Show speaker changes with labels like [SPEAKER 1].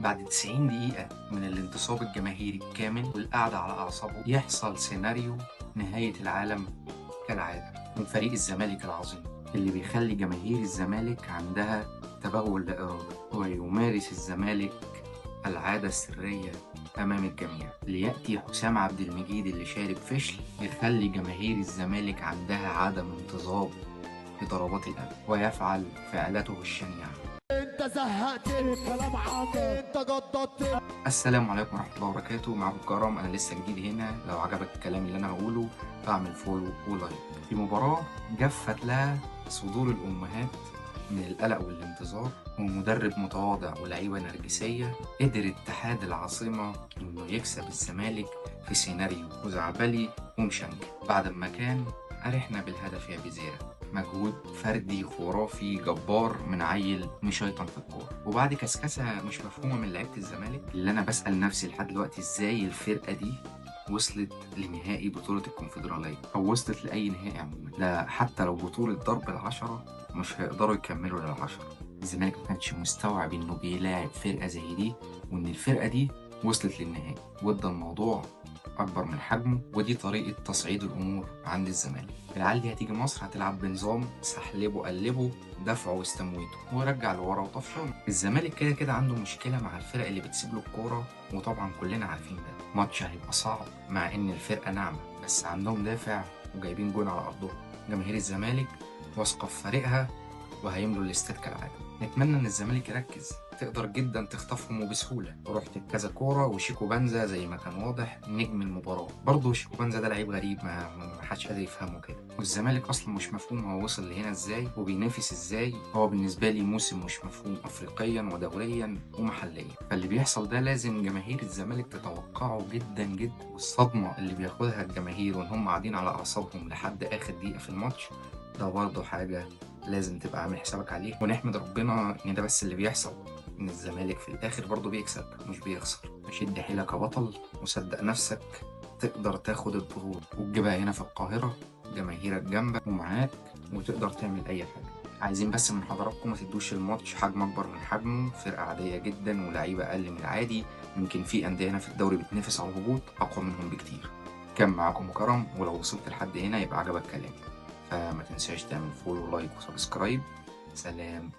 [SPEAKER 1] بعد 90 دقيقة من الانتصاب الجماهيري الكامل والقعدة على أعصابه يحصل سيناريو نهاية العالم كالعادة من فريق الزمالك العظيم اللي بيخلي جماهير الزمالك عندها تبول لا إرادة، ويمارس الزمالك العادة السرية أمام الجميع، ليأتي حسام عبد المجيد اللي شارب فشل يخلي جماهير الزمالك عندها عدم انتظام بضربات القلب ويفعل فعلته الشنيعة.
[SPEAKER 2] انت زهقت الكلام عنك، انت جددت.
[SPEAKER 1] السلام عليكم ورحمة الله وبركاته. معكم كرم، أنا لسه جديد هنا. لو عجبك الكلام اللي أنا هقوله فاعمل فولو ولايك. في مباراة جفت لها صدور الأمهات من القلق والانتظار، ومدرب متواضع ولاعيبة نرجسية، قدر اتحاد العاصمة إنه يكسب الزمالك في سيناريو خزعبلي ومشنكل بعد ما كان أرحنا بالهدف يا بزيرة. مجهود فردي خرافي جبار من عيل مشيطن في الكورة، وبعد كسكسة مش مفهومة من لعيبة الزمالك اللي أنا بسأل نفسي لحد دلوقتي إزاي الفرقة دي وصلت لنهائي بطولة الكونفدرالية أو وصلت لأي نهائي عموما. لا، حتى لو بطولة ضرب العشرة مش هيقدروا يكملوا للعشرة. الزمالك ما كانش مستوعب إنه بيلاعب فرقة زي دي، وإن الفرقة دي وصلت للنهائي، وادى الموضوع أكبر من حجمه. ودي طريقة تصعيد الأمور عند الزمالك. العيال دي هتيجي مصر هتلعب بنظام سحلبه قلبه دفعه واستمويته ورجع لورا وطفشان. الزمالك كده كده عنده مشكلة مع الفرق اللي بتسيب له الكورة، وطبعا كلنا عارفين ده. ماتش هيبقى صعب مع إن الفرقة ناعمة، بس عندهم دافع وجايبين جون على أرضهم. جماهير الزمالك واثقة في فريقها وهيملوا الاستاد كالعادة. نتمنى إن الزمالك يركز، تقدر جدا تخطفهم وبسهولة. ورحت بكذا كورة، وشيكو بنزا زي ما كان واضح نجم المباراة. برضه شيكو بنزا ده لعيب غريب، ما حدش قادر يفهمه كده. والزمالك أصلا مش مفهوم هو وصل لهنا إزاي وبينافس إزاي. هو بالنسبة لي موسم مش مفهوم أفريقيا ودوليا ومحليا. فاللي بيحصل ده لازم جماهير الزمالك تتوقعه جدا جدا. والصدمة اللي بياخدها الجماهير وإن هم قاعدين على أعصابهم لحد آخر دقيقة في الماتش، ده برضه حاجة لازم تبقى عامل حسابك عليه. ونحمد ربنا ان ده بس اللي بيحصل، ان الزمالك في الاخر برضه بيكسب مش بيخسر. شد حيلك يا بطل وصدق نفسك، تقدر تاخد البطولة وتجيبها هنا في القاهرة. جماهيرك جنبك ومعاك، وتقدر تعمل اي حاجة. عايزين بس من حضراتكم ما تدوش الماتش حجم اكبر من حجمه. فرقة عادية جدا ولاعيبة اقل من العادي. يمكن في اندية هنا في الدوري بتنافس على الهبوط اقوى منهم بكتير. كان معاكم كرم، ولو وصلت لحد هنا يبقى عجبك كلامي، فما تنساش تعمل فولو ولايك وسبسكرايب. سلام.